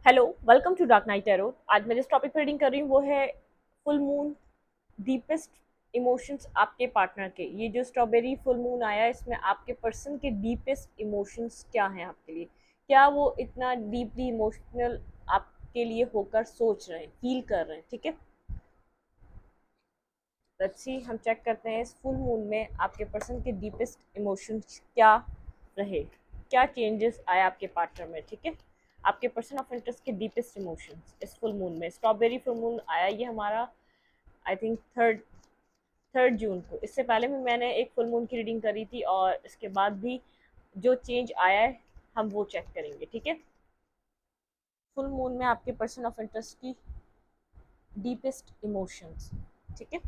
Hello, welcome to dark night tarot. आज मैं जिस टॉपिक पर रीडिंग कर रही हूँ वो है फुल मून, डीपेस्ट इमोशंस आपके पार्टनर के। ये जो स्ट्रॉबेरी फुल मून आया है, इसमें आपके पर्सन के डीपेस्ट इमोशंस क्या हैं आपके लिए। क्या वो इतना डीपली इमोशनल आपके लिए होकर सोच रहे हैं, फील कर रहे हैं। ठीक है, लेट्स सी, हम चेक करते हैं इस फुल मून में आपके पर्सन के डीपेस्ट इमोशंस क्या रहे, क्या चेंजेस आए आपके पार्टनर में। ठीक है, आपके पर्सन ऑफ इंटरेस्ट के डीपेस्ट इमोशंस इस फुल मून में। स्ट्रॉबेरी फुल मून आया ये हमारा आई थिंक थर्ड जून को। इससे पहले भी मैंने एक फुल मून की रीडिंग करी थी और इसके बाद भी जो चेंज आया है हम वो चेक करेंगे। ठीक है, फुल मून में आपके पर्सन ऑफ इंटरेस्ट की डीपेस्ट इमोशंस। ठीक है,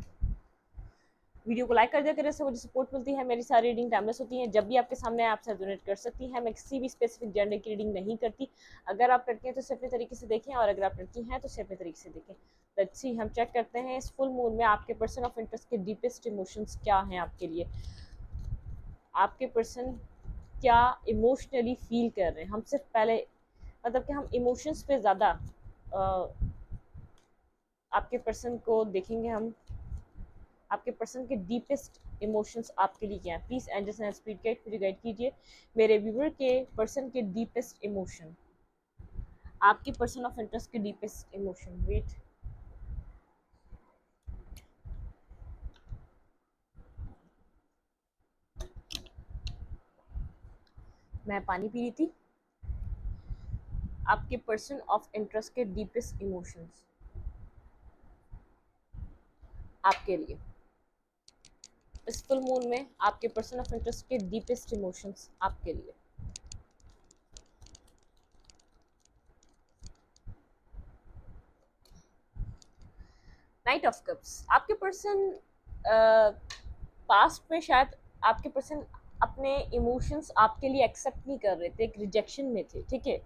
वीडियो को लाइक कर दिया करें, इससे मुझे सपोर्ट मिलती है। मेरी सारी रीडिंग टाइमलेस होती हैं, जब भी आपके सामने आपसे डोनेट कर सकती हैं। मैं किसी भी स्पेसिफिक जेंडर की रीडिंग नहीं करती। अगर आप लड़के हैं तो सिर्फ अपने तरीके से देखें, और अगर आप लड़की हैं तो सिर्फ अपने तरीके से देखें। लेट्स सी, हम चेक करते हैं इस फुल मून में आपके पर्सन ऑफ इंटरेस्ट के डीपेस्ट इमोशंस क्या हैं आपके लिए। आपके पर्सन क्या इमोशनली फील कर रहे हैं। हम सिर्फ पहले मतलब कि हम इमोशंस पे ज़्यादा आपके पर्सन को देखेंगे। हम आपके पर्सन के डीपेस्ट इमोशंस आपके लिए क्या है। Please angels and spirit guide मुझे गाइड कीजिए मेरे व्यूअर के पर्सन के डीपेस्ट इमोशन, आपके पर्सन ऑफ इंटरेस्ट के डीपेस्ट इमोशन। वेट, मैं पानी पी रही थी। आपके पर्सन ऑफ इंटरेस्ट के डीपेस्ट इमोशंस आपके लिए इस फुल मून में, आपके पर्सन ऑफ इंटरेस्ट के डीपेस्ट इमोशंस आपके लिए। नाइट ऑफ कप्स, आपके पर्सन पास्ट में शायद आपके पर्सन अपने इमोशंस आपके लिए एक्सेप्ट नहीं कर रहे थे, एक रिजेक्शन में थे। ठीक है,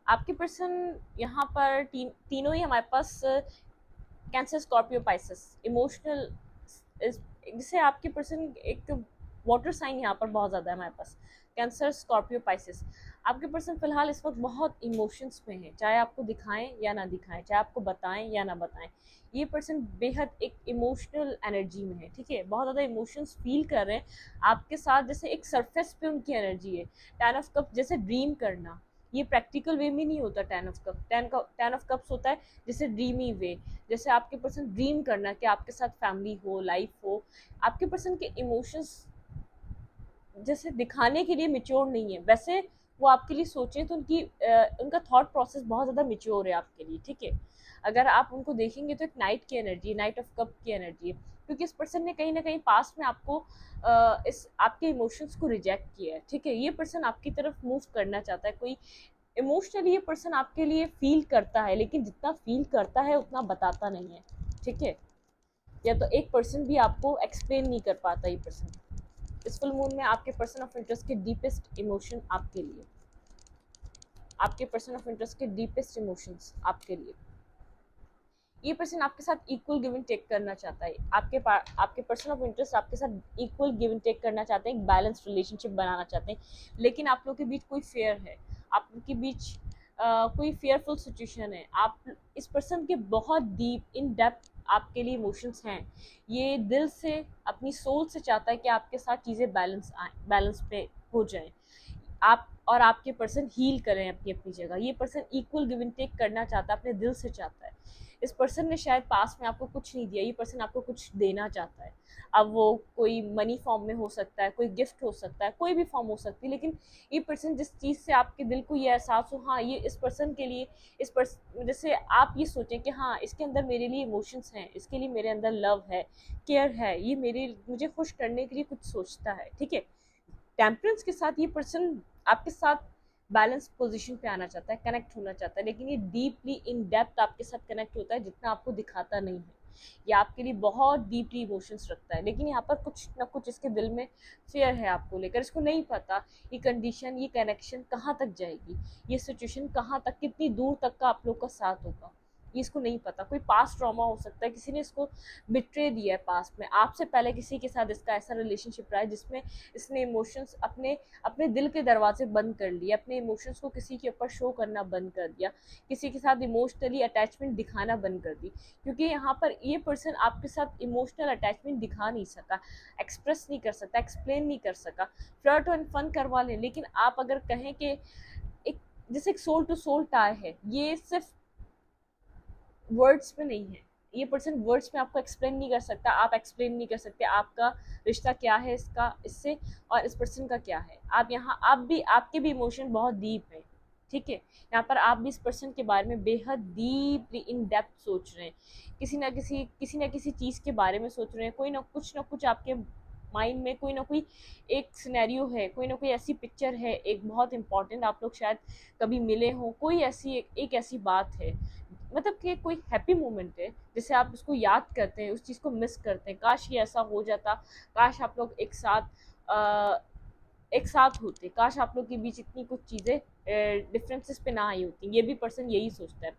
आपके पर्सन यहाँ पर तीनों ही हमारे पास कैंसर, स्कॉर्पियो, पाइसेस इमोशनल। जैसे आपके पर्सन एक वाटर साइन यहाँ पर बहुत ज़्यादा है हमारे पास, कैंसर, स्कॉर्पियो, पाइसेस। आपके पर्सन फिलहाल इस वक्त बहुत इमोशंस में है, चाहे आपको दिखाएं या ना दिखाएं, चाहे आपको बताएं या ना बताएं। ये पर्सन बेहद एक इमोशनल एनर्जी में है। ठीक है, बहुत ज़्यादा इमोशंस फील कर रहे हैं आपके साथ, जैसे एक सरफेस पे उनकी एनर्जी है। टेन ऑफ कप जैसे ड्रीम करना, ये प्रैक्टिकल वे में नहीं होता। Ten of cup, ten of cups होता है जैसे ड्रीमी वे, जैसे आपके पर्सन ड्रीम करना कि आपके साथ फैमिली हो, लाइफ हो। आपके पर्सन के इमोशंस जैसे दिखाने के लिए मेच्योर नहीं है, वैसे वो आपके लिए सोचें तो उनका थॉट प्रोसेस बहुत ज़्यादा मेच्योर है आपके लिए। ठीक है, अगर आप उनको देखेंगे तो एक नाइट की एनर्जी, नाइट ऑफ कप की एनर्जी है, क्योंकि इस पर्सन ने कहीं ना कहीं पास्ट में आपको इस आपके इमोशंस को रिजेक्ट किया है। ठीक है, ये पर्सन आपकी तरफ मूव करना चाहता है। कोई इमोशनली ये पर्सन आपके लिए फील करता है, लेकिन जितना फील करता है उतना बताता नहीं है। ठीक है, या तो एक पर्सन भी आपको एक्सप्लेन नहीं कर पाता ये पर्सन। इस फुल मून में आपके पर्सन ऑफ इंटरेस्ट के डीपेस्ट इमोशन आपके लिए, आपके पर्सन ऑफ इंटरेस्ट के डीपेस्ट इमोशंस आपके लिए। ये पर्सन आपके साथ इक्वल गिव एंड टेक करना चाहता है। आपके पर्सन ऑफ इंटरेस्ट आपके साथ इक्वल गिव एंड टेक करना चाहते हैं, एक बैलेंस रिलेशनशिप बनाना चाहते हैं। लेकिन आप लोगों के बीच कोई फेयर है, आप लोगों के बीच कोई फेयरफुल सिचुएशन है। आप इस पर्सन के बहुत डीप इन डेप्थ आपके लिए इमोशंस हैं। ये दिल से, अपनी सोल से चाहता है कि आपके साथ चीज़ें बैलेंस आए, बैलेंस पे हो जाएं। आप और आपके पर्सन हील करें अपनी अपनी जगह। ये person equal give and take करना चाहता है, अपने दिल से चाहता है। इस पर्सन ने शायद पास में आपको कुछ नहीं दिया, ये पर्सन आपको कुछ देना चाहता है। अब वो कोई मनी फॉर्म में हो सकता है, कोई गिफ्ट हो सकता है, कोई भी फॉर्म हो सकती है। लेकिन ये पर्सन जिस चीज़ से आपके दिल को ये एहसास हो, हाँ ये इस पर्सन के लिए, इस पर्सन जैसे आप ये सोचें कि हाँ इसके अंदर मेरे लिए इमोशंस हैं, इसके लिए मेरे अंदर लव है, केयर है, ये मुझे खुश करने के लिए कुछ सोचता है। ठीक है, टेम्परेंस के साथ ये पर्सन आपके साथ बैलेंस पोजीशन पे आना चाहता है, कनेक्ट होना चाहता है। लेकिन ये डीपली इन डेप्थ आपके साथ कनेक्ट होता है, जितना आपको दिखाता नहीं है। ये आपके लिए बहुत डीपली इमोशंस रखता है, लेकिन यहाँ पर कुछ ना कुछ इसके दिल में फेयर है आपको लेकर। इसको नहीं पता ये कंडीशन, ये कनेक्शन कहाँ तक जाएगी, ये सिचुएशन कहाँ तक, कितनी दूर तक का आप लोग का साथ होगा। ये इसको नहीं पता। कोई पास्ट ट्रॉमा हो सकता है, किसी ने इसको बिट्रे दिया है पास्ट में, आपसे पहले किसी के साथ इसका ऐसा रिलेशनशिप रहा है जिसमें इसने इमोशंस अपने अपने दिल के दरवाजे बंद कर लिए, अपने इमोशंस को किसी के ऊपर शो करना बंद कर दिया, किसी के साथ इमोशनली अटैचमेंट दिखाना बंद कर दी। क्योंकि यहाँ पर ये पर्सन आपके साथ इमोशनल अटैचमेंट दिखा नहीं सका, एक्सप्रेस नहीं कर सकता, एक्सप्लेन नहीं कर सका। फ्लर्ट एंड फन करवा लें, लेकिन आप अगर कहें कि एक जैसे एक सोल टू सोल टाई है, ये सिर्फ वर्ड्स में नहीं है। ये पर्सन वर्ड्स में आपको एक्सप्लेन नहीं कर सकता, आप एक्सप्लेन नहीं कर सकते आपका रिश्ता क्या है इसका इससे, और इस पर्सन का क्या है। आप यहाँ आपके भी इमोशन बहुत डीप है, ठीक है। यहाँ पर आप भी इस पर्सन के बारे में बेहद डीपली इन डेप्थ सोच रहे हैं, किसी ना किसी चीज़ के बारे में सोच रहे हैं। कोई ना कुछ आपके माइंड में कोई ना कोई एक सिनेरियो है, कोई ना कोई ऐसी पिक्चर है, एक बहुत इंपॉर्टेंट, आप लोग शायद कभी मिले हों, कोई ऐसी एक ऐसी बात है, मतलब कि कोई हैप्पी मोमेंट है जिसे आप उसको याद करते हैं, उस चीज़ को मिस करते हैं। काश ये ऐसा हो जाता, काश आप लोग एक साथ होते, काश आप लोग के बीच इतनी कुछ चीज़ें डिफरेंसेस पे ना आई होती। ये भी पर्सन यही सोचता है,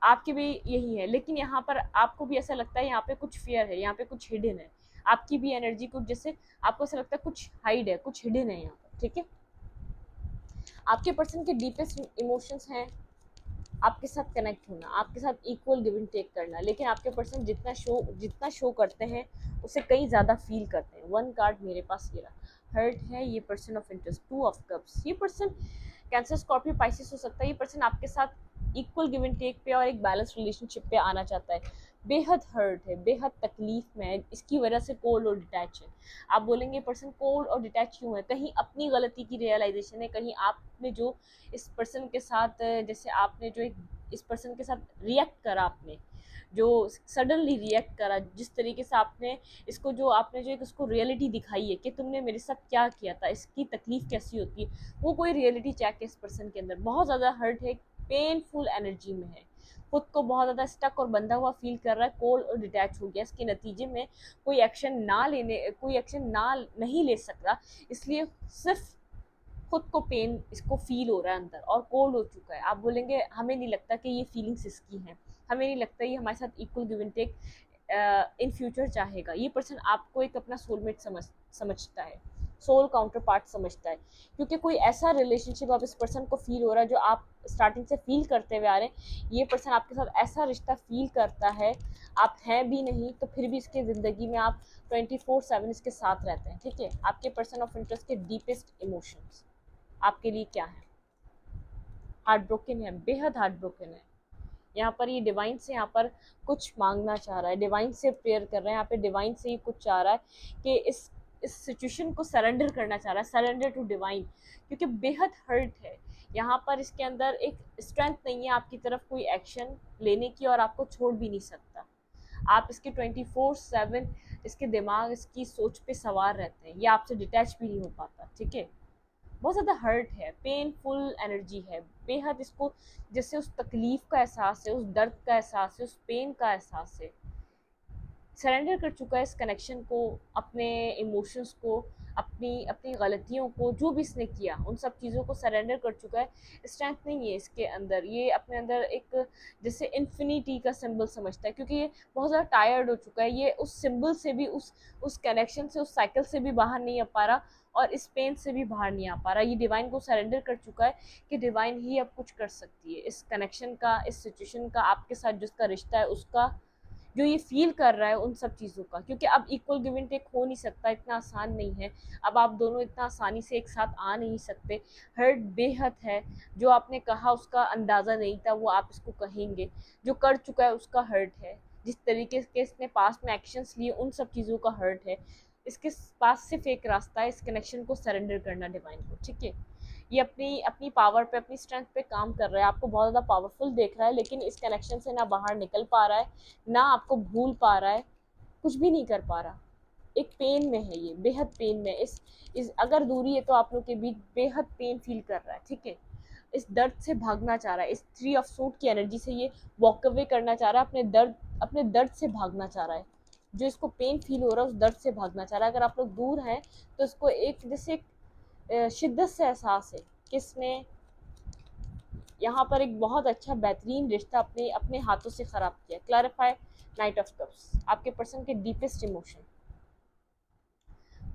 आपके भी यही है। लेकिन यहाँ पर आपको भी ऐसा लगता है यहाँ पे कुछ फियर है, यहाँ पे कुछ हिडन है, आपकी भी एनर्जी कुछ, जैसे आपको ऐसा लगता है कुछ हाइड है, कुछ हिडन है यहाँ पर, ठीक है। आपके पर्सन के डीपेस्ट इमोशंस हैं आपके साथ कनेक्ट होना, आपके साथ इक्वल गिव एंड टेक करना। लेकिन आपके पर्सन जितना शो करते हैं उसे कहीं ज़्यादा फील करते हैं। वन कार्ड मेरे पास ये रहा, हर्ट है ये person of interest, 2 of cups. ये पर्सन कैंसर, स्कॉर्पियो, पाइसेस हो सकता है। ये पर्सन आपके साथ इक्वल गिव एंड टेक पे और एक बैलेंस रिलेशनशिप पे आना चाहता है। बेहद हर्ट है, बेहद तकलीफ में है, इसकी वजह से कोल्ड और डिटैच है। आप बोलेंगे पर्सन कोल्ड और डिटैच क्यों है, कहीं अपनी गलती की रियलाइजेशन है, कहीं आपने जो इस पर्सन के साथ जैसे आपने जो एक इस पर्सन के साथ रिएक्ट करा, आपने जो सडनली रिएक्ट करा, जिस तरीके से आपने इसको आपने जो एक उसको रियलिटी दिखाई है कि तुमने मेरे साथ क्या किया था, इसकी तकलीफ कैसी होती है, वो कोई रियलिटी चेक है इस पर्सन के अंदर। बहुत ज़्यादा हर्ट है, पेनफुल एनर्जी में है, खुद को बहुत ज़्यादा स्टक और बंधा हुआ फील कर रहा है, कोल्ड और डिटैच हो गया। इसके नतीजे में कोई एक्शन नहीं ले सक रहा, इसलिए सिर्फ खुद को पेन इसको फील हो रहा है अंदर और कोल्ड हो चुका है। आप बोलेंगे हमें नहीं लगता कि ये फीलिंग्स इसकी हैं, हमें नहीं लगता ये हमारे साथ equal give and take in future चाहेगा। ये पर्सन आपको एक अपना सोलमेट समझता है, सोल काउंटर पार्ट समझता है, क्योंकि कोई ऐसा रिलेशनशिप अब इस पर्सन को फील हो रहा है जो आप स्टार्टिंग से फील करते हुए आ रहे हैं। ये पर्सन आपके साथ ऐसा रिश्ता फील करता है, आप हैं भी नहीं तो फिर भी इसकी ज़िंदगी में आप 24/7 इसके साथ रहते हैं, ठीक है। आपके पर्सन ऑफ इंटरेस्ट के डीपेस्ट इमोशंस आपके लिए क्या है, हार्ट ब्रोकन है, बेहद हार्ट ब्रोकन है। यहाँ पर ये डिवाइन से यहाँ पर कुछ मांगना चाह रहा है, डिवाइन से प्रेयर कर रहे हैं, यहाँ पे डिवाइन से ही कुछ चाह रहा है कि इस सिचुएशन को सरेंडर करना चाह रहा है, सरेंडर टू डिवाइन, क्योंकि बेहद हर्ट है। यहाँ पर इसके अंदर एक स्ट्रेंथ नहीं है आपकी तरफ कोई एक्शन लेने की, और आपको छोड़ भी नहीं सकता। आप इसके 24/7 इसके दिमाग, इसकी सोच पे सवार रहते हैं, ये आपसे डिटैच भी नहीं हो पाता, ठीक है। बहुत ज़्यादा हर्ट है, पेनफुल एनर्जी है, बेहद इसको जैसे उस तकलीफ़ का एहसास है, उस दर्द का एहसास है, उस पेन का एहसास है। सरेंडर कर चुका है इस कनेक्शन को, अपने इमोशंस को, अपनी अपनी गलतियों को, जो भी इसने किया उन सब चीज़ों को सरेंडर कर चुका है। स्ट्रेंथ नहीं है इसके अंदर, ये अपने अंदर एक जैसे इन्फिनिटी का सिंबल समझता है, क्योंकि ये बहुत ज़्यादा टायर्ड हो चुका है। ये उस सिंबल से भी, उस कनेक्शन से, उस साइकिल से भी बाहर नहीं आ पा रहा, और इस पेन से भी बाहर नहीं आ पा रहा। ये डिवाइन को सरेंडर कर चुका है कि डिवाइन ही अब कुछ कर सकती है इस कनेक्शन का, इस सिचुएशन का, आपके साथ जिसका रिश्ता है उसका, जो ये फील कर रहा है उन सब चीज़ों का। क्योंकि अब इक्वल गिव एंड टेक हो नहीं सकता, इतना आसान नहीं है, अब आप दोनों इतना आसानी से एक साथ आ नहीं सकते। हर्ट बेहद है, जो आपने कहा उसका अंदाज़ा नहीं था वो आप इसको कहेंगे, जो कर चुका है उसका हर्ट है, जिस तरीके के इसने पास्ट में एक्शंस लिए उन सब चीज़ों का हर्ट है। इसके पास सिर्फ एक रास्ता है, इस कनेक्शन को सरेंडर करना डिवाइन को, ठीक है। ये अपनी अपनी पावर पे, अपनी स्ट्रेंथ पे काम कर रहा है, आपको बहुत ज़्यादा पावरफुल देख रहा है, लेकिन इस कनेक्शन से ना बाहर निकल पा रहा है, ना आपको भूल पा रहा है, कुछ भी नहीं कर पा रहा। एक पेन में है, ये बेहद पेन में, इस अगर दूरी है तो आप लोग के बीच बेहद पेन फील कर रहा है, ठीक है। इस दर्द से भागना चाह रहा है, इस 3 ऑफ सूट की एनर्जी से ये वॉक अवे करना चाह रहा है, अपने दर्द से भागना चाह रहा है, जो इसको पेन फील हो रहा है उस दर्द से भागना चाह रहा है। अगर आप लोग दूर हैं तो इसको एक जैसे शिद्दत से एहसास है कि इसने यहाँ पर एक बहुत अच्छा बेहतरीन रिश्ता अपने अपने हाथों से ख़राब किया। क्लैरिफाई नाइट ऑफ कप्स, आपके पर्सन के डीपेस्ट इमोशन।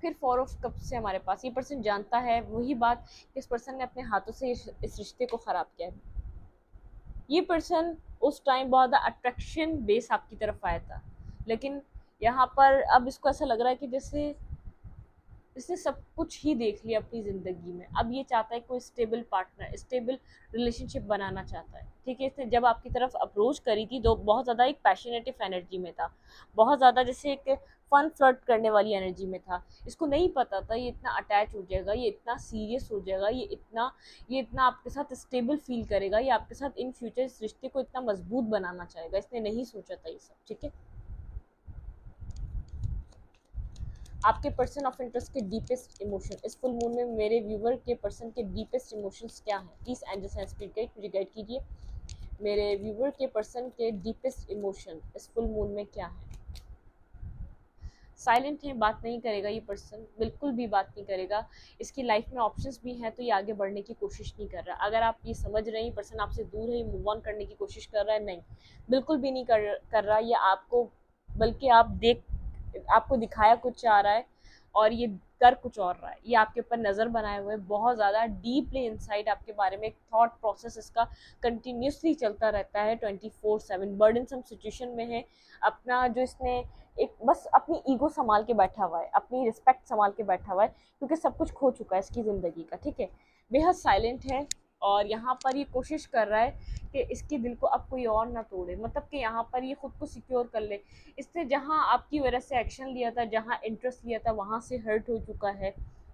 फिर फोर ऑफ कप्स से हमारे पास ये पर्सन जानता है वही बात कि इस पर्सन ने अपने हाथों से इस रिश्ते को ख़राब किया है। ये पर्सन उस टाइम बहुत ज़्यादा अट्रैक्शन बेस आपकी तरफ आया था, लेकिन यहाँ पर अब इसको ऐसा लग रहा है कि जैसे इसने सब कुछ ही देख लिया अपनी ज़िंदगी में। अब ये चाहता है कोई स्टेबल पार्टनर, स्टेबल रिलेशनशिप बनाना चाहता है। ठीक है, इसने जब आपकी तरफ अप्रोच करी थी तो बहुत ज़्यादा एक पैशनेटिव एनर्जी में था, बहुत ज़्यादा जैसे एक फन फ्लर्ट करने वाली एनर्जी में था। इसको नहीं पता था ये इतना अटैच हो जाएगा, ये इतना सीरियस हो जाएगा, ये इतना आपके साथ स्टेबल फील करेगा, ये आपके साथ इन फ्यूचर इस रिश्ते को इतना मजबूत बनाना चाहेगा। इसने नहीं सोचा था ये सब। ठीक है, आपके पर्सन ऑफ इंटरेस्ट के डीपेस्ट इमोशन इस फुल मून में मेरे व्यूवर के पर्सन के डीपेस्ट इमोशंस क्या हैं? Please angels and spirit guide मुझे गाइड कीजिए। मेरे व्यूवर के पर्सन के डीपेस्ट इमोशन इस फुल मून में क्या है? साइलेंट है, बात नहीं करेगा ये पर्सन, बिल्कुल भी बात नहीं करेगा। इसकी लाइफ में ऑप्शंस भी हैं तो ये आगे बढ़ने की कोशिश नहीं कर रहा। अगर आप ये समझ रहे हैं पर्सन आपसे दूर है, ये मूव ऑन करने की कोशिश कर रहा है, नहीं, बिल्कुल भी नहीं कर रहा। ये आपको बल्कि आपको दिखाया कुछ चाह रहा है और ये कर कुछ और रहा है। ये आपके ऊपर नज़र बनाए हुए बहुत ज़्यादा डीपली इनसाइड आपके बारे में एक थॉट प्रोसेस इसका कंटिन्यूसली चलता रहता है 24/7। बर्डनसम सिचुएशन में है, अपना जो इसने एक बस अपनी ईगो संभाल के बैठा हुआ है, अपनी रिस्पेक्ट संभाल के बैठा हुआ है, क्योंकि सब कुछ खो चुका है इसकी ज़िंदगी का। ठीक है, बेहद साइलेंट है और यहाँ पर ये कोशिश कर रहा है कि इसके दिल को अब कोई और ना तोड़े, मतलब कि यहाँ पर ये खुद को सिक्योर कर ले। इसने जहाँ आपकी वजह से एक्शन लिया था, जहाँ इंटरेस्ट लिया था, वहाँ से हर्ट हो चुका है,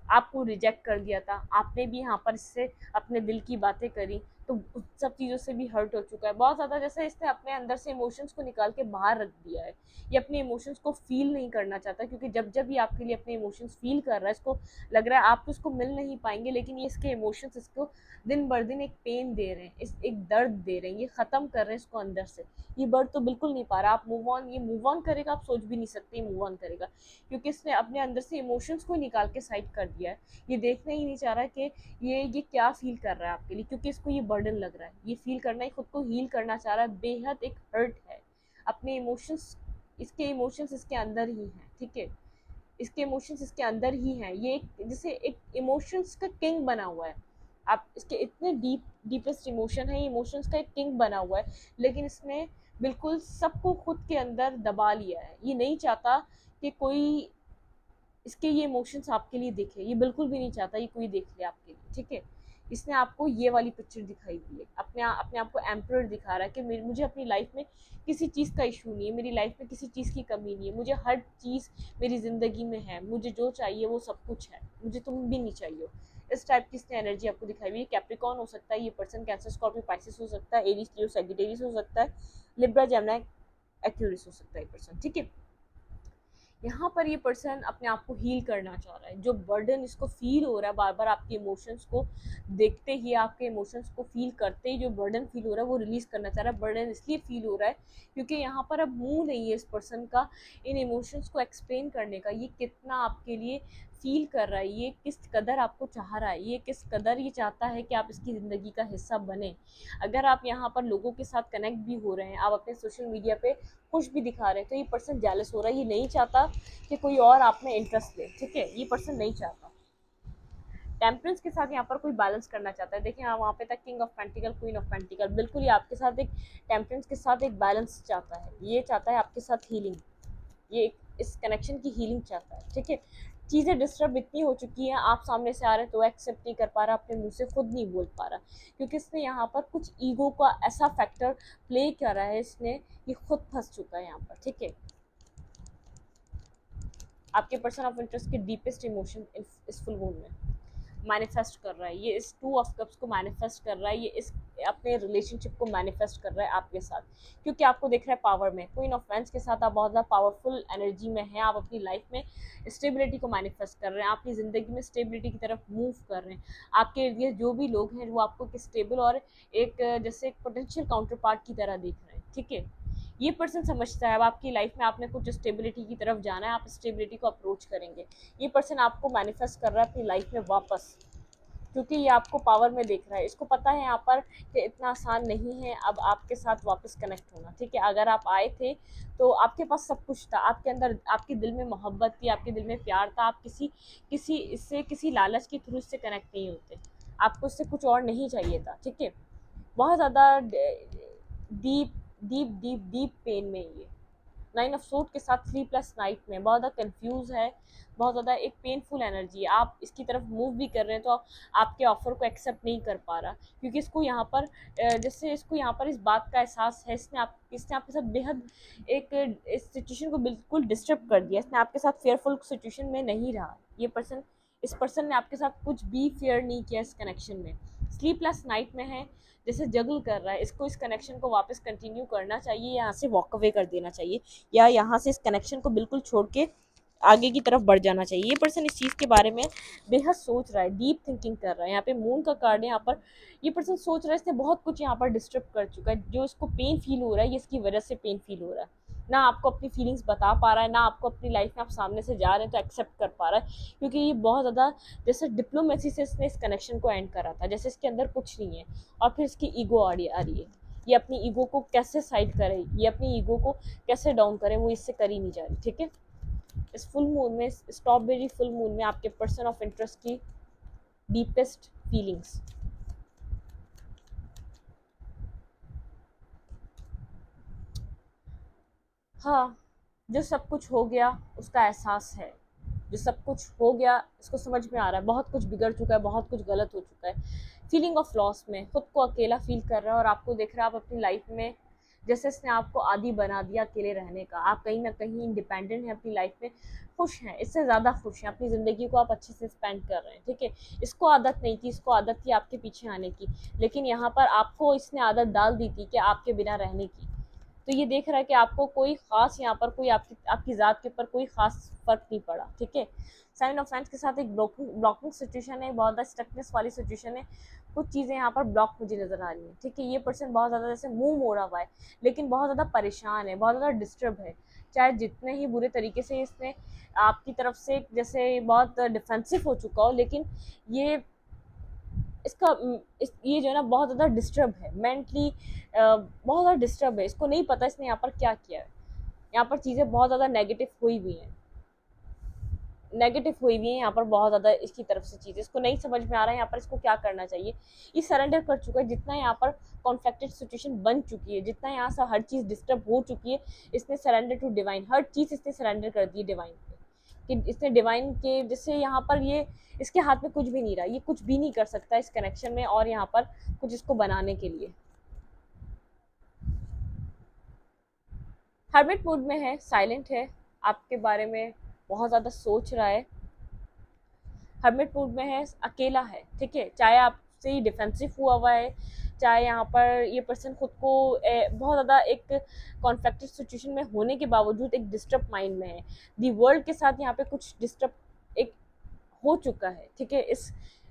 आपको रिजेक्ट कर दिया था, आपने भी यहाँ पर इससे अपने दिल की बातें करी तो उस सब चीज़ों से भी हर्ट हो चुका है बहुत ज़्यादा। जैसे इसने अपने अंदर से इमोशंस को निकाल के बाहर रख दिया है। ये अपने इमोशंस को फील नहीं करना चाहता, क्योंकि जब जब ये आपके लिए अपने इमोशंस फील कर रहा है, इसको लग रहा है आप तो उसको मिल नहीं पाएंगे, लेकिन ये इसके इमोशंस इसको दिन बर दिन एक पेन दे रहे हैं, एक दर्द दे रहे हैं, ये ख़त्म कर रहे हैं इसको अंदर से। ये बढ़ तो बिल्कुल नहीं पा रहा। आप ये मूव ऑन करेगा, आप सोच भी नहीं सकते मूव ऑन करेगा, क्योंकि इसने अपने अंदर से इमोशंस को निकाल के साइड कर दिया है। ये देखना ही नहीं चाह रहा कि ये क्या फील कर रहा है आपके लिए, क्योंकि इसको ये बर्डन लग रहा है। ये फील करना है, खुद को हील करना चाह रहा है, बेहद एक हर्ट है। अपने इमोशंस, इसके इमोशंस इसके अंदर ही हैं। ठीक है, इसके इमोशंस इसके अंदर ही हैं। ये जैसे एक इमोशंस का किंग बना हुआ है। आप इसके इतने डीपेस्ट इमोशन है, इमोशंस का एक किंग बना हुआ है, लेकिन इसने बिल्कुल सबको खुद के अंदर दबा लिया है। ये नहीं चाहता कि कोई इसके ये इमोशंस आपके लिए देखे, ये बिल्कुल भी नहीं चाहता ये कोई देख ले आपके लिए। ठीक है, इसने आपको ये वाली पिक्चर दिखाई दी है, अपने आप को एम्परर दिखा रहा है कि मुझे अपनी लाइफ में किसी चीज़ का इशू नहीं है, मेरी लाइफ में किसी चीज़ की कमी नहीं है, मुझे हर चीज़ मेरी ज़िंदगी में है, मुझे जो चाहिए वो सब कुछ है, मुझे तुम भी नहीं चाहिए। इस टाइप की इसने एनर्जी आपको दिखाई हुई है। कैप्रिकॉर्न हो सकता है ये पर्सन, कैंसर, स्कॉर्पियो, पाइसेस हो सकता है, एरीज, लियो, सैजिटेरियस हो सकता है, लिब्रा, जेमिनी, एक्वेरियस हो सकता है ये पर्सन। ठीक है, यहाँ पर ये पर्सन अपने आप को हील करना चाह रहा है। जो बर्डन इसको फील हो रहा है बार बार आपके इमोशंस को देखते ही, आपके इमोशंस को फील करते ही जो बर्डन फील हो रहा है वो रिलीज़ करना चाह रहा है। बर्डन इसलिए फील हो रहा है क्योंकि यहाँ पर अब मुंह नहीं है इस पर्सन का इन इमोशंस को एक्सप्लेन करने का। ये कितना आपके लिए फील कर रहा है, ये किस कदर आपको चाह रहा है, ये किस कदर ये चाहता है कि आप इसकी ज़िंदगी का हिस्सा बने। अगर आप यहाँ पर लोगों के साथ कनेक्ट भी हो रहे हैं, आप अपने सोशल मीडिया पे खुश भी दिखा रहे हैं, तो ये पर्सन जेलस हो रहा है। ये नहीं चाहता कि कोई और आप में इंटरेस्ट ले। ठीक है, ये पर्सन नहीं चाहता। टेम्परेंस के साथ यहाँ पर कोई बैलेंस करना चाहता है। देखिए हाँ, वहाँ पे तक king of pentacle, queen of pentacle, बिल्कुल ये आपके साथ एक टेम्परेंस के साथ एक बैलेंस चाहता है। ये चाहता है आपके साथ हीलिंग, ये इस कनेक्शन की हीलिंग चाहता है। ठीक है, चीज़ें डिस्टर्ब इतनी हो चुकी हैं, आप सामने से आ रहे हैं तो एक्सेप्ट नहीं कर पा रहा, अपने मुंह से खुद नहीं बोल पा रहा, क्योंकि इसने यहाँ पर कुछ ईगो का ऐसा फैक्टर प्ले करा है, इसने ये खुद फंस चुका है यहाँ पर। ठीक है, आपके पर्सन ऑफ इंटरेस्ट के डीपेस्ट इमोशन इस फुल मून में मैनिफेस्ट कर रहा है। ये इस 2 ऑफ कप्स को मैनिफेस्ट कर रहा है, ये इस अपने रिलेशनशिप को मैनिफेस्ट कर रहा है आपके साथ, क्योंकि आपको देख रहा है पावर में। क्वीन ऑफ वैंड्स के साथ आप बहुत ज़्यादा पावरफुल एनर्जी में हैं। आप अपनी लाइफ में स्टेबिलिटी को मैनिफेस्ट कर रहे हैं, आप अपनी ज़िंदगी में स्टेबिलिटी की तरफ मूव कर रहे हैं। आपके इर्द गिर्द जो भी लोग हैं वो आपको एक स्टेबल और एक जैसे एक पोटेंशियल काउंटर पार्ट की तरह देख रहे हैं। ठीक है, ये पर्सन समझता है अब आपकी लाइफ में आपने कुछ स्टेबिलिटी की तरफ जाना है, आप स्टेबिलिटी को अप्रोच करेंगे। ये पर्सन आपको मैनिफेस्ट कर रहा है अपनी लाइफ में वापस। क्योंकि ये आपको पावर में देख रहा है, इसको पता है यहाँ पर कि इतना आसान नहीं है अब आपके साथ वापस कनेक्ट होना, ठीक है। अगर आप आए थे तो आपके पास सब कुछ था, आपके अंदर, आपके दिल में मोहब्बत थी, आपके दिल में प्यार था, आप किसी किसी इससे किसी लालच के थ्रू इससे कनेक्ट नहीं होते, आपको इससे कुछ और नहीं चाहिए था, ठीक है। बहुत ज़्यादा deep deep deep deep pain में ये 9 ऑफ सूट के साथ 3 प्लस नाइट में बहुत ज़्यादा कंफ्यूज है, बहुत ज़्यादा एक पेनफुल एनर्जी है। आप इसकी तरफ मूव भी कर रहे हैं तो आपके ऑफर को एक्सेप्ट नहीं कर पा रहा, क्योंकि इसको यहाँ पर जैसे इसको यहाँ पर इस बात का एहसास है, इसने आपके साथ बेहद एक इस सिचुएशन को बिल्कुल डिस्टर्ब कर दिया, इसने आपके साथ फेयरफुल सिचुएशन में नहीं रहा। ये पर्सन, इस पर्सन ने आपके साथ कुछ भी फेयर नहीं किया इस कनेक्शन में, स्लीपलेस नाइट में है, जैसे जगल कर रहा है। इसको इस कनेक्शन को वापस कंटिन्यू करना चाहिए, यहाँ से वॉक अवे कर देना चाहिए, या यहाँ से इस कनेक्शन को बिल्कुल छोड़ के आगे की तरफ बढ़ जाना चाहिए। ये पर्सन इस चीज़ के बारे में बेहद सोच रहा है, डीप थिंकिंग कर रहा है। यहाँ पे मून का कार्ड है, यहाँ पर ये पर्सन सोच रहा है, इसने बहुत कुछ यहाँ पर डिस्टर्ब कर चुका है, जो इसको पेन फील हो रहा है ये इसकी वजह से पेन फील हो रहा है। ना आपको अपनी फीलिंग्स बता पा रहा है, ना आपको अपनी लाइफ में आप सामने से जा रहे हैं तो एक्सेप्ट कर पा रहा है, क्योंकि ये बहुत ज़्यादा जैसे डिप्लोमेसी से इसने इस कनेक्शन को एंड करा था, जैसे इसके अंदर कुछ नहीं है, और फिर इसकी ईगो आ रही है। ये अपनी ईगो को कैसे साइड करे, ये अपनी ईगो को कैसे डाउन करे, वो इससे कर ही नहीं जा रही, ठीक है। इस फुल मून में, स्ट्रॉबेरी फुल मून में आपके पर्सन ऑफ इंटरेस्ट की डीपेस्ट फीलिंग्स, हाँ, जो सब कुछ हो गया उसका एहसास है, जो सब कुछ हो गया इसको समझ में आ रहा है, बहुत कुछ बिगड़ चुका है, बहुत कुछ गलत हो चुका है। फीलिंग ऑफ लॉस में खुद को अकेला फील कर रहा है, और आपको देख रहा है आप अपनी लाइफ में जैसे इसने आपको आदी बना दिया अकेले रहने का। आप कहीं ना कहीं इंडिपेंडेंट हैं अपनी लाइफ में, खुश हैं, इससे ज़्यादा खुश हैं, अपनी ज़िंदगी को आप अच्छे से स्पेंड कर रहे हैं, ठीक है। इसको आदत नहीं थी, इसको आदत थी आपके पीछे आने की, लेकिन यहाँ पर आपको इसने आदत डाल दी थी कि आपके बिना रहने की। तो ये देख रहा है कि आपको कोई ख़ास यहाँ पर कोई आपकी आपकी ज़ात के ऊपर कोई ख़ास फ़र्क नहीं पड़ा, ठीक है। साइन ऑफ साइंस के साथ एक ब्लॉकिंग सिचुएशन है, बहुत ज़्यादा स्टकनेस वाली सिचुएशन है, कुछ चीज़ें यहाँ पर ब्लॉक मुझे नज़र आ रही हैं, ठीक है। ये पर्सन बहुत ज़्यादा जैसे मुंह मोड़ा हुआ है, लेकिन बहुत ज़्यादा परेशान है, बहुत ज़्यादा डिस्टर्ब है, चाहे जितने ही बुरे तरीके से इसने आपकी तरफ से जैसे बहुत डिफेंसिव हो चुका हो, लेकिन ये इसका ये जो है ना बहुत ज़्यादा डिस्टर्ब है मेंटली, बहुत ज़्यादा डिस्टर्ब है, इसको नहीं पता इसने यहाँ पर क्या किया है। यहाँ पर चीज़ें बहुत ज़्यादा नेगेटिव हुई हुई हैं, यहाँ पर बहुत ज़्यादा इसकी तरफ से चीज़ें इसको नहीं समझ में आ रहा है यहाँ पर इसको क्या करना चाहिए। ये सरेंडर कर चुका है, जितना यहाँ पर कॉन्फ्लिक्टेड सिचुएशन बन चुकी है, जितना यहाँ से हर चीज़ डिस्टर्ब हो चुकी है, इसने सरेंडर टू डिवाइन, हर चीज़ इसने सरेंडर कर दी है डिवाइन पे, कि इसने डिवाइन के जैसे यहाँ पर ये इसके हाथ में कुछ भी नहीं रहा, ये कुछ भी नहीं कर सकता इस कनेक्शन में, और यहाँ पर कुछ इसको बनाने के लिए हर्मिट मूड में है, साइलेंट है, आपके बारे में बहुत ज़्यादा सोच रहा है, हर्मिट मूड में है, अकेला है, ठीक है। चाहे आपसे ही डिफेंसिव हुआ है, चाहे यहाँ पर ये पर्सन खुद को बहुत ज़्यादा एक कॉन्फ्लिक्टेड सिचुएशन में होने के बावजूद एक डिस्टर्ब माइंड में है, दी वर्ल्ड के साथ यहाँ पे कुछ डिस्टर्ब एक हो चुका है, ठीक है।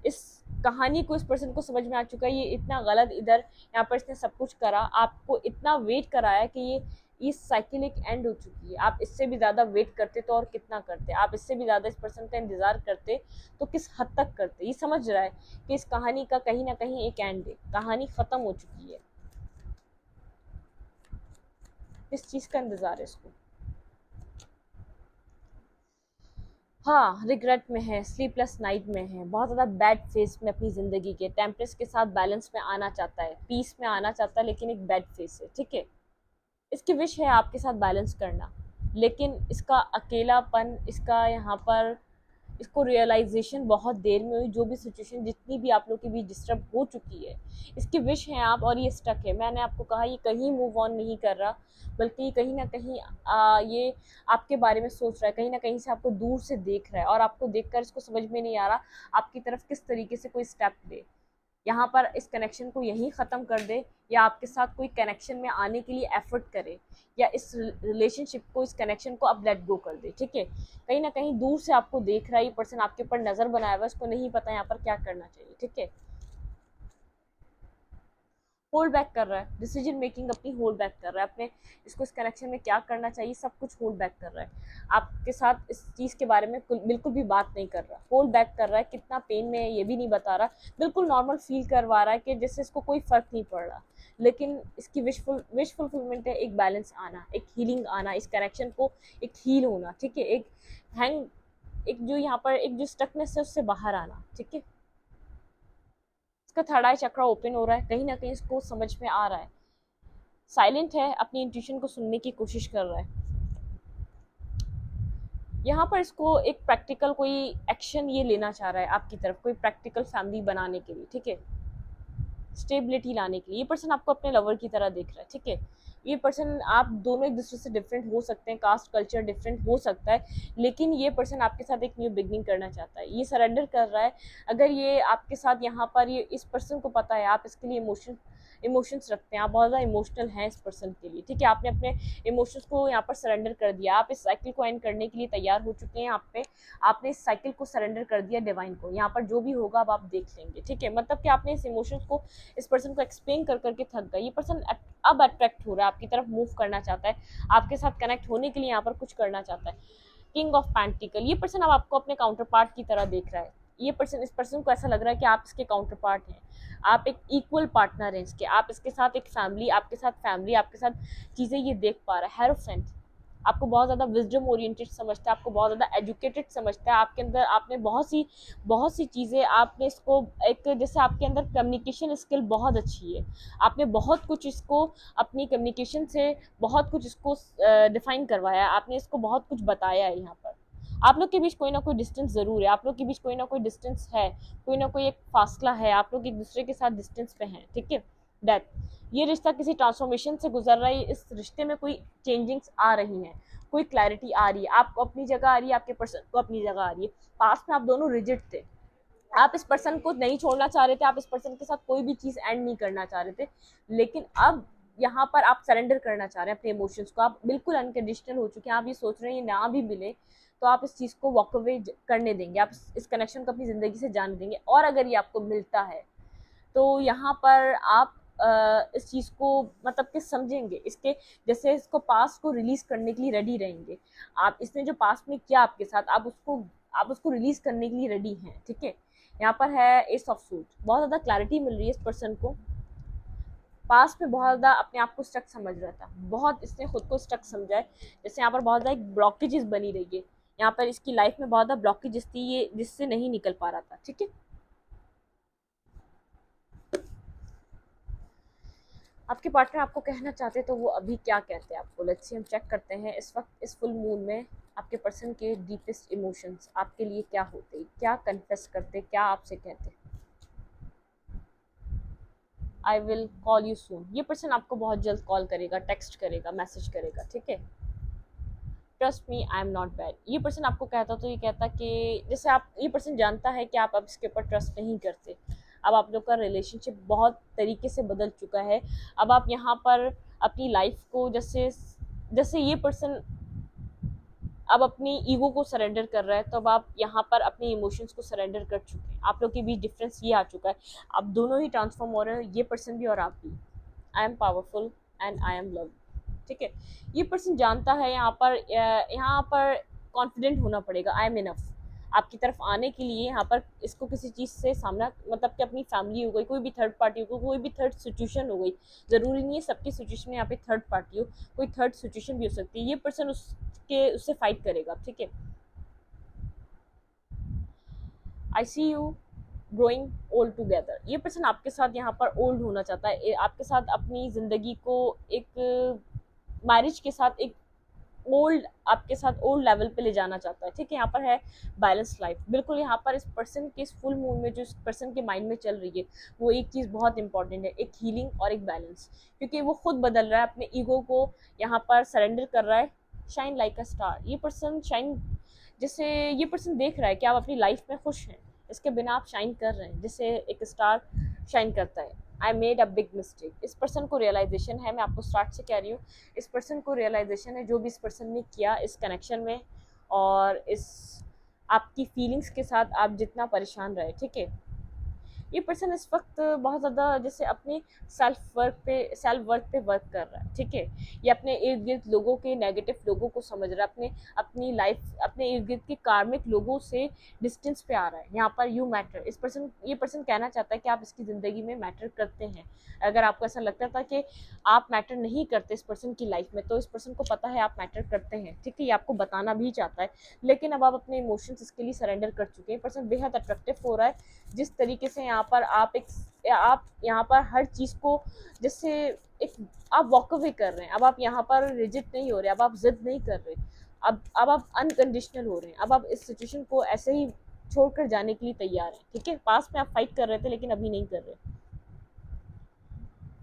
इस कहानी को इस पर्सन को समझ में आ चुका है, ये इतना गलत इधर यहाँ पर इसने सब कुछ करा, आपको इतना वेट कराया कि ये साइकिल एक एंड हो चुकी है। आप इससे भी ज़्यादा वेट करते तो और कितना करते, आप इससे भी ज़्यादा इस पर्सन का इंतज़ार करते तो किस हद तक करते। ये समझ रहा है कि इस कहानी का कहीं ना कहीं एक एंड है, कहानी ख़त्म हो चुकी है, इस चीज़ का इंतज़ार है इसको। हाँ, रिग्रेट में है, स्लीपलेस नाइट में है, बहुत ज़्यादा बैड फेस में अपनी ज़िंदगी के, टेम्परेस के साथ बैलेंस में आना चाहता है, पीस में आना चाहता है, लेकिन एक बैड फेस है, ठीक है। इसकी विश है आपके साथ बैलेंस करना, लेकिन इसका अकेलापन, इसका यहाँ पर इसको रियलाइजेशन बहुत देर में हुई, जो भी सिचुएशन जितनी भी आप लोग के बीच डिस्टर्ब हो चुकी है, इसकी विश है आप, और ये स्टक है। मैंने आपको कहा ये कहीं मूव ऑन नहीं कर रहा, बल्कि कहीं ना कहीं ये आपके बारे में सोच रहा है, कहीं ना कहीं से आपको दूर से देख रहा है, और आपको देखकर इसको समझ में नहीं आ रहा आपकी तरफ किस तरीके से कोई स्टेप ले, यहाँ पर इस कनेक्शन को यहीं ख़त्म कर दे, या आपके साथ कोई कनेक्शन में आने के लिए एफर्ट करे, या इस रिलेशनशिप को, इस कनेक्शन को अब लेट गो कर दे, ठीक है। कहीं ना कहीं दूर से आपको देख रहा है ये पर्सन, आपके ऊपर नज़र बनाया हुआ है, उसको नहीं पता यहाँ पर क्या करना चाहिए, ठीक है। होल्ड बैक कर रहा है, डिसीजन मेकिंग अपनी होल्ड बैक कर रहा है, अपने इसको इस कनेक्शन में क्या करना चाहिए सब कुछ होल्ड बैक कर रहा है, आपके साथ इस चीज़ के बारे में बिल्कुल भी बात नहीं कर रहा, होल्ड बैक कर रहा है, कितना पेन में है ये भी नहीं बता रहा, बिल्कुल नॉर्मल फील करवा रहा है कि जैसे इसको कोई फ़र्क नहीं पड़ रहा। लेकिन इसकी विश फुलफिलमेंट है एक बैलेंस आना, एक हीलिंग आना, इस कनेक्शन को एक हील होना, ठीक है, एक हैंग, एक जो यहाँ पर एक जो स्टकनेस है उससे बाहर आना, ठीक है। इसका थर्ड आई चक्रा ओपन हो रहा है, कहीं ना कहीं इसको समझ में आ रहा है, साइलेंट है, अपनी इंट्यूशन को सुनने की कोशिश कर रहा है। यहाँ पर इसको एक प्रैक्टिकल कोई एक्शन ये लेना चाह रहा है आपकी तरफ, कोई प्रैक्टिकल फैमिली बनाने के लिए, ठीक है, स्टेबिलिटी लाने के लिए। ये पर्सन आपको अपने लवर की तरह देख रहा है, ठीक है। ये पर्सन, आप दोनों एक दूसरे से डिफरेंट हो सकते हैं, कास्ट कल्चर डिफरेंट हो सकता है, लेकिन ये पर्सन आपके साथ एक न्यू बिगनिंग करना चाहता है, ये सरेंडर कर रहा है। अगर ये आपके साथ यहाँ पर, ये इस पर्सन को पता है आप इसके लिए इमोशंस रखते हैं, आप बहुत ज़्यादा इमोशनल हैं इस पर्सन के लिए, ठीक है, आपने अपने इमोशंस को यहाँ पर सरेंडर कर दिया, आप इस साइकिल को एंड करने के लिए तैयार हो चुके हैं, आपने इस साइकिल को सरेंडर कर दिया डिवाइन को, यहाँ पर जो भी होगा अब आप देख लेंगे, ठीक है, मतलब कि आपने इस इमोशंस को, इस पर्सन को एक्सप्लेन कर करके थक गए, ये पर्सन अब अट्रैक्ट हो रहा है, आपकी तरफ मूव करना चाहता है, आपके साथ कनेक्ट होने के लिए यहाँ पर कुछ करना चाहता है। किंग ऑफ पेंटिकल, ये पर्सन अब आपको अपने काउंटर पार्ट की तरह देख रहा है, ये पर्सन, इस पर्सन को ऐसा लग रहा है कि आप इसके काउंटर पार्ट हैं, आप एक इक्वल पार्टनर हैं इसके, आप इसके साथ एक फैमिली, आपके साथ चीज़ें ये देख पा रहा है। हेरोफेंट आपको बहुत ज़्यादा विजडम ओरिएंटेड समझता है, आपको बहुत ज़्यादा एजुकेटेड समझता है, आपके अंदर आपने बहुत सी चीज़ें, आपने इसको एक, जैसे आपके अंदर कम्युनिकेशन स्किल बहुत अच्छी है, आपने बहुत कुछ इसको अपनी कम्युनिकेशन से बहुत कुछ इसको डिफाइन करवाया, आपने इसको बहुत कुछ बताया है। यहाँ पर आप लोग के बीच कोई ना कोई डिस्टेंस ज़रूर है, आप लोग के बीच कोई ना कोई डिस्टेंस है, कोई ना कोई एक फासला है, आप लोग एक दूसरे के साथ डिस्टेंस पे हैं, ठीक है। डेथ, ये रिश्ता किसी ट्रांसफॉर्मेशन से गुजर रहा है, इस रिश्ते में कोई चेंजिंग्स आ रही हैं, कोई क्लैरिटी आ रही है, आपको अपनी जगह आ रही है, आपके पर्सन को अपनी जगह आ रही है। पास्ट में आप दोनों रिजिड थे, आप इस पर्सन को नहीं छोड़ना चाह रहे थे, आप इस पर्सन के साथ कोई भी चीज़ एंड नहीं करना चाह रहे थे, लेकिन अब यहाँ पर आप सरेंडर करना चाह रहे हैं अपने इमोशंस को, आप बिल्कुल अनकंडीशनल हो चुके हैं, आप ये सोच रहे हैं ये ना भी मिले तो आप इस चीज़ को वॉक अवे करने देंगे, आप इस कनेक्शन को अपनी ज़िंदगी से जाने देंगे, और अगर ये आपको मिलता है तो यहाँ पर आप इस चीज़ को मतलब कि समझेंगे, इसके जैसे इसको पास्ट को रिलीज करने के लिए रेडी रहेंगे, आप इसने जो पास्ट में किया आपके साथ, आप उसको रिलीज करने के लिए रेडी हैं, ठीक है। यहाँ पर है एस ऑफ सूट, बहुत ज़्यादा क्लैरिटी मिल रही है इस पर्सन को, पास्ट में बहुत ज़्यादा अपने आप को स्टक समझ रहा था, बहुत इसने खुद को स्टक समझा है, जैसे यहाँ पर बहुत ज़्यादा एक ब्लॉकेजेस बनी रही है, यहाँ पर इसकी लाइफ में बहुत ज़्यादा ब्लॉकेजेस थी, ये जिससे नहीं निकल पा रहा था, ठीक है। आपके पार्टनर आपको कहना चाहते हैं तो वो अभी क्या कहते हैं आपको, लेट्स सी, हम चेक करते हैं इस वक्त इस फुल मून में आपके पर्सन के डीपेस्ट इमोशंस आपके लिए क्या होते, क्या कन्फेस करते, क्या आपसे कहते। I will call you soon, ये पर्सन आपको बहुत जल्द कॉल करेगा, टेक्स्ट करेगा, मैसेज करेगा, ठीक है। Trust me, I am not bad, ये पर्सन आपको कहता तो ये कहता कि जैसे आप, ये पर्सन जानता है कि आप अब इसके ऊपर ट्रस्ट नहीं करते, अब आप लोग का रिलेशनशिप बहुत तरीके से बदल चुका है, अब आप यहाँ पर अपनी लाइफ को जैसे जैसे ये पर्सन अब अपनी ईगो को सरेंडर कर रहा है, तो अब आप यहाँ पर अपने इमोशंस को सरेंडर कर चुके हैं, आप लोग के बीच डिफरेंस ये आ चुका है, आप दोनों ही ट्रांसफॉर्म हो रहे हैं, ये पर्सन भी और आप भी। I am powerful and I am love, ठीक है। ये पर्सन जानता है यहाँ पर कॉन्फिडेंट होना पड़ेगा, आई एम इनफ, आपकी तरफ आने के लिए यहाँ पर इसको किसी चीज़ से सामना, मतलब कि अपनी फैमिली हो गई, कोई भी थर्ड पार्टी हो गई, कोई भी थर्ड सिचुएशन हो गई, ज़रूरी नहीं है सबकी सिचुएशन में यहाँ पे थर्ड पार्टी हो, कोई थर्ड सिचुएशन भी हो सकती है, ये पर्सन उससे फाइट करेगा, ठीक है। आई सी यू ग्रोइंग ओल्ड टुगेदर, ये पर्सन आपके साथ यहाँ पर ओल्ड होना चाहता है, आपके साथ अपनी ज़िंदगी को एक मैरिज के साथ एक ओल्ड, आपके साथ ओल्ड लेवल पे ले जाना चाहता है, ठीक है। यहाँ पर है बैलेंस लाइफ, बिल्कुल यहाँ पर इस पर्सन के इस फुल मून में जो इस पर्सन के माइंड में चल रही है वो एक चीज़ बहुत इंपॉर्टेंट है, एक हीलिंग और एक बैलेंस, क्योंकि वो खुद बदल रहा है, अपने ईगो को यहाँ पर सरेंडर कर रहा है। शाइन लाइक अ स्टार, ये पर्सन शाइन, जैसे ये पर्सन देख रहा है कि आप अपनी लाइफ में खुश हैं, इसके बिना आप शाइन कर रहे हैं, जैसे एक स्टार शाइन करता है। I made a big mistake, इस पर्सन को रियलाइजेशन है, मैं आपको स्टार्ट से कह रही हूँ, इस पर्सन को रियलाइजेशन है जो भी इस पर्सन ने किया इस कनेक्शन में, और इस आपकी फीलिंग्स के साथ आप जितना परेशान रहे, ठीक है। ये पर्सन इस वक्त बहुत ज़्यादा जैसे अपनी सेल्फ वर्थ पे वर्क कर रहा है, ठीक है। ये अपने इर्द गिर्द लोगों के नेगेटिव लोगों को समझ रहा है, अपनी लाइफ अपने इर्द गिर्द के कार्मिक लोगों से डिस्टेंस पे आ रहा है। यहाँ पर यू मैटर, ये पर्सन कहना चाहता है कि आप इसकी ज़िंदगी में मैटर करते हैं। अगर आपको ऐसा लगता था कि आप मैटर नहीं करते इस पर्सन की लाइफ में, तो इस पर्सन को पता है आप मैटर करते हैं, ठीक है। ये आपको बताना भी चाहता है, लेकिन अब आप अपने इमोशंस इसके लिए सरेंडर कर चुके हैं। पर्सन बेहद अट्रैक्टिव हो रहा है, जिस तरीके से यहाँ पर आप यहाँ पर हर चीज़ को जैसे एक आप वॉक अवे कर रहे हैं। अब आप यहाँ पर रिजिड नहीं हो रहे, अब आप जिद नहीं कर रहे, अब आप अनकंडीशनल हो रहे हैं। अब आप इस सिचुएशन को ऐसे ही छोड़कर जाने के लिए तैयार हैं, ठीक है। पास में आप फाइट कर रहे थे, लेकिन अभी नहीं कर रहे।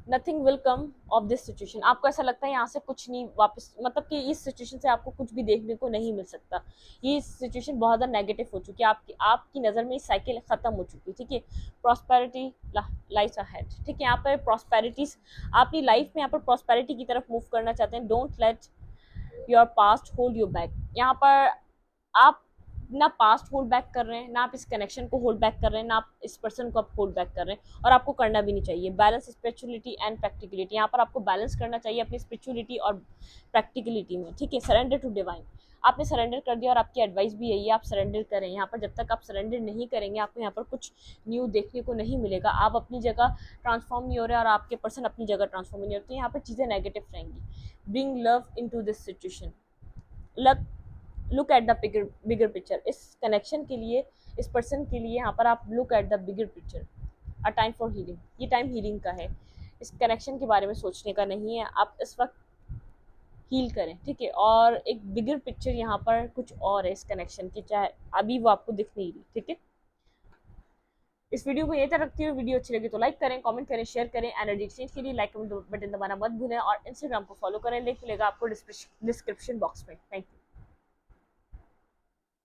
Nothing will come of this situation. आपको ऐसा लगता है यहाँ से कुछ नहीं वापस, मतलब कि इस सिचुएशन से आपको कुछ भी देखने को नहीं मिल सकता। ये सिचुएशन बहुत ज़्यादा नेगेटिव हो चुकी है, आपकी नज़र में साइकिल ख़त्म हो चुकी है, ठीक है। प्रॉस्पेरिटी लाइफ अहेड, ठीक है। यहाँ पर प्रॉस्पेरिटीज, आप अपनी लाइफ में यहाँ पर प्रॉस्पेरिटी की तरफ मूव करना चाहते हैं। Don't let your past hold you back. यहाँ पर आप ना पास्ट होल्ड बैक कर रहे हैं, ना आप इस कनेक्शन को होल्ड बैक कर रहे हैं, ना आप इस पर्सन को आप होल्ड बैक कर रहे हैं, और आपको करना भी नहीं चाहिए। बैलेंस स्पिरिचुअलिटी एंड प्रैक्टिकलिटी, यहाँ पर आपको बैलेंस करना चाहिए अपनी स्पिरिचुअलिटी और प्रैक्टिकलिटी में, ठीक है। सरेंडर टू डिवाइन, आपने सरेंडर कर दिया, और आपकी एडवाइस भी यही है, आप सरेंडर करें। यहाँ पर जब तक आप सरेंडर नहीं करेंगे, आपको यहाँ पर कुछ न्यू देखने को नहीं मिलेगा। आप अपनी जगह ट्रांसफॉर्म नहीं हो रहे, और आपके पर्सन अपनी जगह ट्रांसफॉर्म नहीं होते, यहाँ पर चीज़ें नेगेटिव रहेंगी। Bring love into this situation, look at the bigger picture. इस कनेक्शन के लिए, इस पर्सन के लिए यहाँ पर आप look at the bigger picture. A time for healing, ये टाइम हीलिंग का है, इस कनेक्शन के बारे में सोचने का नहीं है। आप इस वक्त हील करें, ठीक है। और एक बिगर पिक्चर यहाँ पर कुछ और है इस कनेक्शन की, चाहे अभी वो आपको दिख नहीं रही, ठीक है। इस वीडियो को यही तक रखती हूँ। वीडियो अच्छी लगी तो लाइक करें, कमेंट करें, शेयर करें। एनर्जी एक्सचेंज के लिए लाइक बटन दबाना मत भूलें, और इंस्टाग्राम को फॉलो करें, लिंक मिलेगा आपको डिस्क्रिप्शन बॉक्स में। Thank you.